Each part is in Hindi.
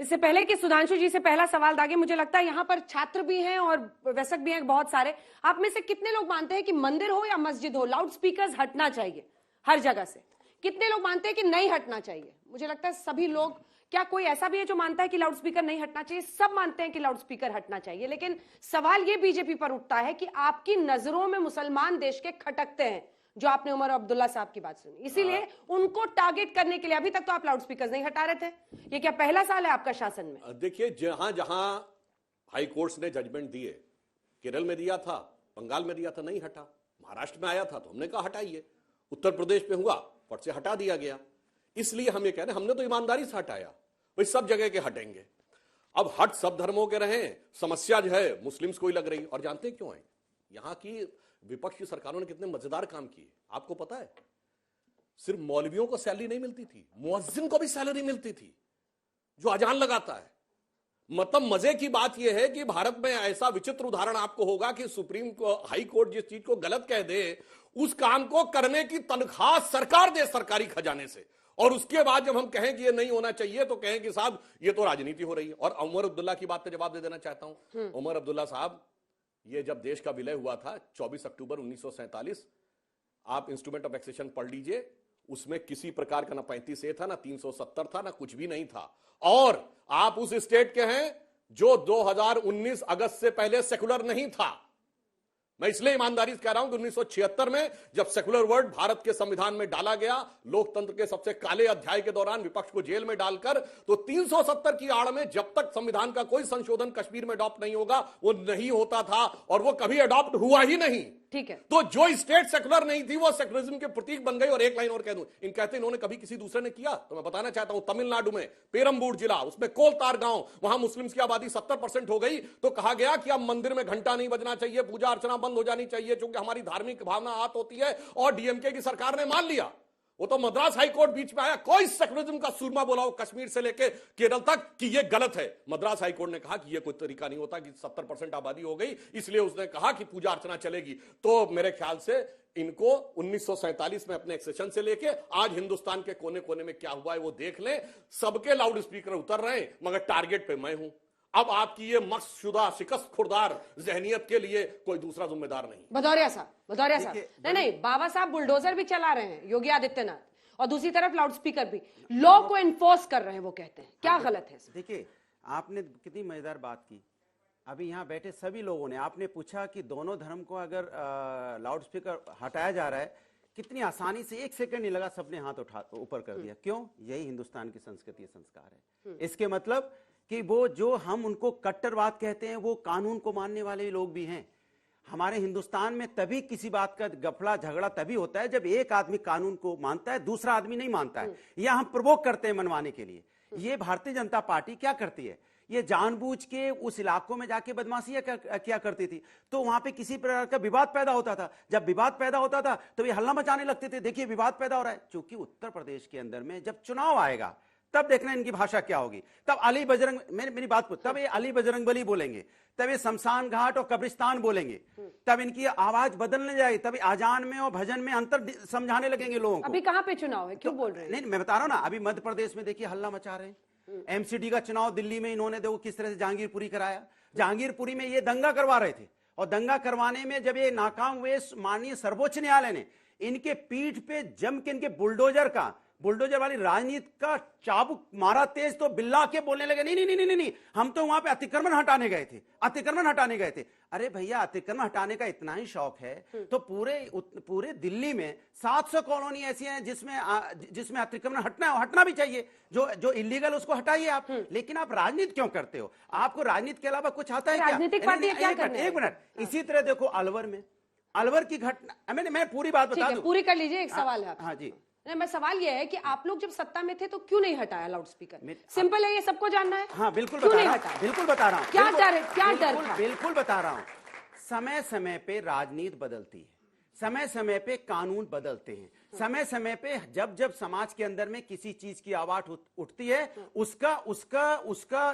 इससे पहले कि सुधांशु जी से पहला सवाल दागे, मुझे लगता है यहाँ पर छात्र भी हैं और वयस्क भी हैं बहुत सारे। आप में से कितने लोग मानते हैं कि मंदिर हो या मस्जिद हो, लाउड स्पीकर्स हटना चाहिए हर जगह से? कितने लोग मानते हैं कि नहीं हटना चाहिए? मुझे लगता है सभी लोग। क्या कोई ऐसा भी है जो मानता है कि लाउड स्पीकर नहीं हटना चाहिए? सब मानते हैं कि लाउड स्पीकर हटना चाहिए। लेकिन सवाल ये बीजेपी पर उठता है कि आपकी नजरों में मुसलमान देश के खटकते हैं, जो आपने उमर अब्दुल्ला साहब की बात सुनी, इसीलिए उनको टारगेट करने के लिए अभी तक तो आप लाउड स्पीकर नहीं हटा रहे थे। ये क्या पहला साल है आपका शासन में? देखिए, जहां जहां हाई कोर्ट्स ने जजमेंट दिए, केरल में दिया था, बंगाल में दिया था, नहीं हटा। महाराष्ट्र में आया था तो हमने कहा हटाइए। उत्तर प्रदेश में हुआ, फट से हटा दिया गया। इसलिए हम ये कह रहे हैं, हमने तो ईमानदारी से हटाया, भाई सब जगह के हटेंगे। अब हट सब धर्मों के रहे, समस्या जो है मुस्लिम्स को ही लग रही। और जानते हैं क्यों है? यहां की विपक्ष की सरकारों ने कितने मजेदार काम किए आपको पता है? सिर्फ मौलवियों को सैलरी नहीं मिलती थी, मुअज्जिन को भी सैलरी मिलती थी जो अजान लगाता है। मतलब मजे की बात यह है कि भारत में ऐसा विचित्र उदाहरण आपको होगा कि सुप्रीम हाई कोर्ट जिस चीज को गलत कह दे, उस काम को करने की तनख्वाह सरकार दे सरकारी खजाने से, और उसके बाद जब हम कहें कि ये नहीं होना चाहिए तो कहें कि साहब ये तो राजनीति हो रही है। और उमर अब्दुल्ला की बात पे जवाब दे देना चाहता हूं। उमर अब्दुल्ला साहब, ये जब देश का विलय हुआ था 24 अक्टूबर 1947, आप इंस्ट्रूमेंट ऑफ एक्सेशन पढ़ लीजिए, उसमें किसी प्रकार का ना 35 ए था, ना 370 था, ना कुछ भी नहीं था। और आप उस स्टेट के हैं जो 2019 अगस्त से पहले सेकुलर नहीं था। मैं इसलिए ईमानदारी से कह रहा हूं कि 1976 में जब सेकुलर वर्ड भारत के संविधान में डाला गया, लोकतंत्र के सबसे काले अध्याय के दौरान विपक्ष को जेल में डालकर, तो 370 की आड़ में जब तक संविधान का कोई संशोधन कश्मीर में अडॉप्ट नहीं होगा वो नहीं होता था, और वो कभी अडॉप्ट हुआ ही नहीं। ठीक है। तो जो स्टेट सेकुलर नहीं थी वो सेकुलरिज्म के प्रतीक बन गई। और एक लाइन और कह दूं, इन कहते इन्होंने कभी किसी दूसरे ने किया तो मैं बताना चाहता हूं, तमिलनाडु में पेरम्बूर जिला, उसमें कोलतार गांव, वहां मुस्लिम्स की आबादी 70% हो गई, तो कहा गया कि अब मंदिर में घंटा नहीं बजना चाहिए, पूजा अर्चना बंद हो जानी चाहिए, क्योंकि हमारी धार्मिक भावना आहत होती है। और डीएमके की सरकार ने मान लिया। वो तो मद्रास हाई कोर्ट बीच में आया, कोई सेकुलरिज्म का सूरमा बोला हो कश्मीर से लेकर केरल तक कि ये गलत है। मद्रास हाई कोर्ट ने कहा कि ये कोई तरीका नहीं होता कि 70% आबादी हो गई, इसलिए उसने कहा कि पूजा अर्चना चलेगी। तो मेरे ख्याल से इनको 1947 में अपने एक्सेशन से लेके आज हिंदुस्तान के कोने कोने में क्या हुआ है वो देख लें। सबके लाउड स्पीकर उतर रहे हैं, मगर टारगेट पे मैं हूं। अब आपकी ये मकसदशुदा शिकस्त खुरदार जहनियत के लिए कोई दूसरा जिम्मेदार नहीं। भदौरिया साहब, नहीं, बाबा साहब बुलडोजर भी चला रहे हैं, योगी आदित्यनाथ, और दूसरी तरफ लाउड स्पीकर भी लॉ को एनफोर्स कर रहे हैं, वो कहते हैं। क्या गलत है? देखिए, आपने कितनी मजेदार बात की। अभी यहाँ बैठे सभी लोगों ने, आपने पूछा कि दोनों धर्म को अगर लाउड स्पीकर हटाया जा रहा है, कितनी आसानी से 1 सेकंड नहीं लगा, सबने हाथ उठा ऊपर कर दिया। क्यों? यही हिंदुस्तान की संस्कृति संस्कार है। इसके मतलब कि वो जो हम उनको कट्टरवाद कहते हैं, वो कानून को मानने वाले लोग भी हैं। हमारे हिंदुस्तान में तभी किसी बात का गफड़ा झगड़ा तभी होता है जब एक आदमी कानून को मानता है, दूसरा आदमी नहीं मानता है, या हम प्रवोक करते हैं मनवाने के लिए। ये भारतीय जनता पार्टी क्या करती है, ये जानबूझ के उस इलाकों में जाके बदमाशियां क्या करती थी, तो वहां पे किसी प्रकार का विवाद पैदा होता था। जब विवाद पैदा होता था तो ये हल्ला मचाने लगते थे, देखिए विवाद पैदा हो रहा है। क्योंकि उत्तर प्रदेश के अंदर में जब चुनाव आएगा तब देखना इनकी भाषा क्या होगी। तब अली बजरंग, मेरी बात को, तब ये अली बजरंगबली बोलेंगे, तब ये शमशान घाट और कब्रिस्तान बोलेंगे, तब इनकी आवाज बदलने जाएगी, तब आजान में और भजन में अंतर समझाने लगेंगे लोगों को। अभी कहां पे चुनाव है, क्यों बोल रहे हैं? नहीं, मैं बता रहा हूं ना, अभी मध्य प्रदेश में देखिए हल्ला मचा रहे हैं। एमसीडी का चुनाव दिल्ली में इन्होंने देखो किस तरह से जहांगीरपुरी कराया। जहांगीरपुरी में ये दंगा करवा रहे थे, और दंगा करवाने में जब ये नाकाम हुए, माननीय सर्वोच्च न्यायालय ने इनके पीठ पे जम के इनके बुलडोजर वाली राजनीति का चाबुक मारा तेज, तो बिल्ला के बोलने लगे, नहीं नहीं नहीं नहीं, हम तो वहां पे अतिक्रमण हटाने गए थे। अरे भैया, अतिक्रमण हटाने का इतना ही शौक है तो पूरे दिल्ली में 700 कॉलोनी ऐसी हैं जिसमें अतिक्रमण हटना भी चाहिए। जो इलीगल उसको हटाइए आप। लेकिन आप राजनीति क्यों करते हो? आपको राजनीति के अलावा कुछ आता है क्या? राजनीतिक पार्टी क्या करना है? एक मिनट, इसी तरह देखो अलवर की घटना, मैं पूरी बात बता दूं, पूरी कर लीजिए। एक सवाल है। हाँ जी, मैं सवाल यह है कि आप लोग जब सत्ता में थे तो क्यों नहीं हटाया लाउड स्पीकर? सिंपल है, ये सबको जानना है। हाँ बिल्कुल क्यों बता नहीं रहा हटाया? बिल्कुल बता रहा हूँ। क्या डर था? बिल्कुल बता रहा हूँ। समय समय पे राजनीति बदलती है, समय समय पे कानून बदलते हैं, समय समय पे जब समाज के अंदर में किसी चीज की आवाज उठती है, उसका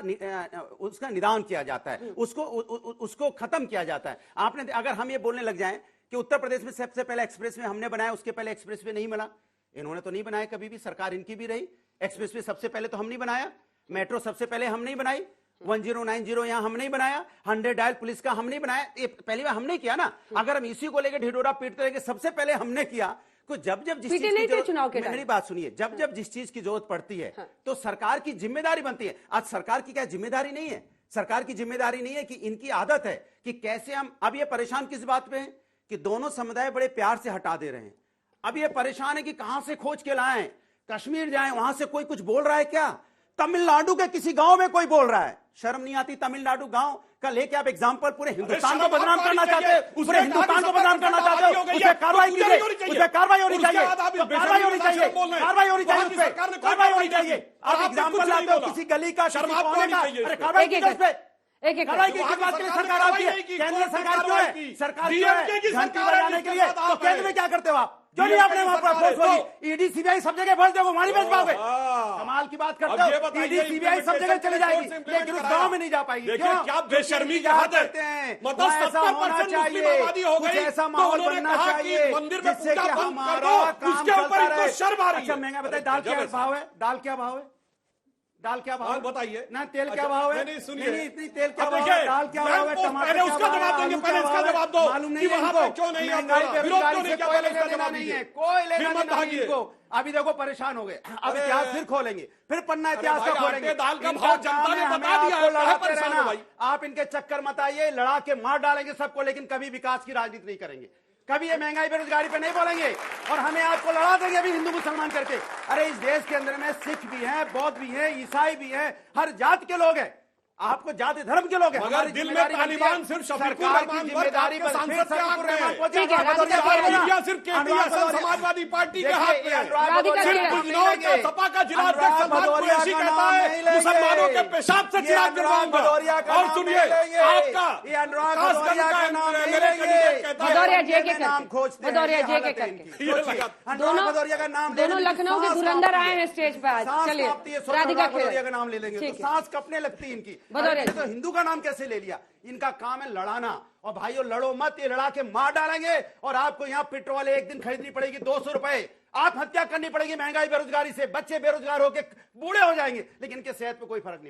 निदान किया जाता है, उसको खत्म किया जाता है। आपने, अगर हम ये बोलने लग जाएं कि उत्तर प्रदेश में सबसे पहले एक्सप्रेस वे हमने बनाया, उसके पहले एक्सप्रेस वे नहीं बना, इन्होंने तो नहीं बनाया कभी भी, सरकार इनकी भी रही, एक्सप्रेस वे सबसे पहले तो हम नहीं बनाया। मेट्रो सबसे पहले हम नहीं बनाई, 1090 यहां हम नहीं बनाया, 100 डायल पुलिस का हम नहीं बनाया, ये पहली बार हमने किया ना। अगर हम इसी को लेकर ढिढोरा पीटते रहे कि सबसे पहले हमने किया, तो जब जब जिस चीज की जरूरत, मेरी बात सुनिए, जब जब जिस चीज की जरूरत पड़ती है तो सरकार की जिम्मेदारी बनती है। आज सरकार की क्या जिम्मेदारी नहीं है? सरकार की जिम्मेदारी नहीं है कि इनकी आदत है कि कैसे हम, अब ये परेशान किस बात पे हैं कि दोनों समुदाय बड़े प्यार से हटा दे रहे हैं। अब ये परेशान है कि कहां से खोज के लाएं, कश्मीर जाएं, वहां से कोई कुछ बोल रहा है क्या? तमिलनाडु के किसी गांव में कोई बोल रहा है, शर्म नहीं आती? तमिलनाडु गांव का लेके आप एग्जांपल पूरे हिंदुस्तान को बदनाम करना चाहते हो, पूरे हिंदुस्तान को बदनाम करना चाहते हो, उस पर कार्रवाई कीजिए, उस पर कार्रवाई होनी चाहिए, कार्रवाई होनी चाहिए, कार्रवाई होनी चाहिए, उस पर कार्रवाई होनी चाहिए। आप एग्जांपल लाते हो किसी गली का, किसी कोने का, अरे कार्रवाई कीजिए उस पर। कार्रवाई की बात के लिए सरकार आती है, केंद्र सरकार क्यों है? सरकार क्यों है? घंटी बजाने के लिए। तो केंद्र में क्या करते हो आप? क्यों नहीं आपने वहां पर फोर्स होगी? ईडी सीबीआई सब जगह फंस जाओगे, वहां नहीं भेज पाओगे। कमाल की बात करते हो, ईडी सीबीआई सब जगह चली जाएगी, लेकिन उस गांव में नहीं जा पाएगी। क्यों? क्या बेशर्मी की हद करते हैं, मतलब ऐसा होना चाहिए, कुछ ऐसा माहौल बनना चाहिए जिससे कि हमारा काम चलता रहे। अच्छा महंगा बताइए, दाल क्या भाव है? दाल क्या भाव है? दाल क्या भाव बताइए ना, तेल क्या भाव है? नहीं, सुनिए, नहीं इतनी तेल क्या भाव है, दाल क्या भाव है, टमाटर पहले उसका जवाब देंगे, पहले इसका जवाब दो। मालूम नहीं है वहां पे क्यों नहीं है, विरोध क्यों नहीं किया, पहले इसका जवाब नहीं है, दीजिए। कोई लेना फिर मत देना नहीं भागिए। इनको। अभी देखो परेशान हो गए, अब इतिहास फिर खोलेंगे, फिर पन्ना इतिहास का भाई, खोलेंगे। आटे दाल का इनका भाव जनता काम ने है बता हमें दिया आपको है, काहे लड़ाते परेशान हो रहना। भाई? आप इनके चक्कर मत आइए, लड़ा के मार डालेंगे सबको, लेकिन कभी विकास की राजनीति नहीं करेंगे, कभी ये महंगाई बेरोजगारी पे नहीं बोलेंगे, और हमें आपको लड़ा देंगे अभी हिंदू मुसलमान करके। अरे इस देश के अंदर में सिख भी हैं, बौद्ध भी हैं, ईसाई भी हैं, हर जात के लोग हैं, आपको जाति धर्म के लोग हैं। मगर दिल में तालिबान सिर्फ शफीकुर रहमान जिम्मेदारी पर सांसद के हाथ में है। ठीक है, राधिका इंडिया सिर्फ केंद्रीय समाजवादी पार्टी के हाथ में है। राधिका सिर्फ बिजनौर का सपा का जिला अध्यक्ष सलमान कुरैशी कहता है मुसलमानों के पेशाब से चिराग दिलवाऊंगा। और सुनिए, आपका भदौरिया जे के करके, भदौरिया जे के करके भदौरिया का नाम दोनों लखनऊ के धुरंधर आए हैं स्टेज पर आज। चलिए राधिका भदौरिया का नाम ले लेंगे तो सांस कपने लगती है इनकी। तो हिंदू का नाम कैसे ले लिया? इनका काम है लड़ाना, और भाइयों लड़ो मत, ये लड़ा के मार डालेंगे, और आपको यहाँ पेट्रोल एक दिन खरीदनी पड़ेगी 200 रुपए, आत्महत्या करनी पड़ेगी महंगाई बेरोजगारी से, बच्चे बेरोजगार होकर बूढ़े हो जाएंगे, लेकिन इनके सेहत पे कोई फर्क नहीं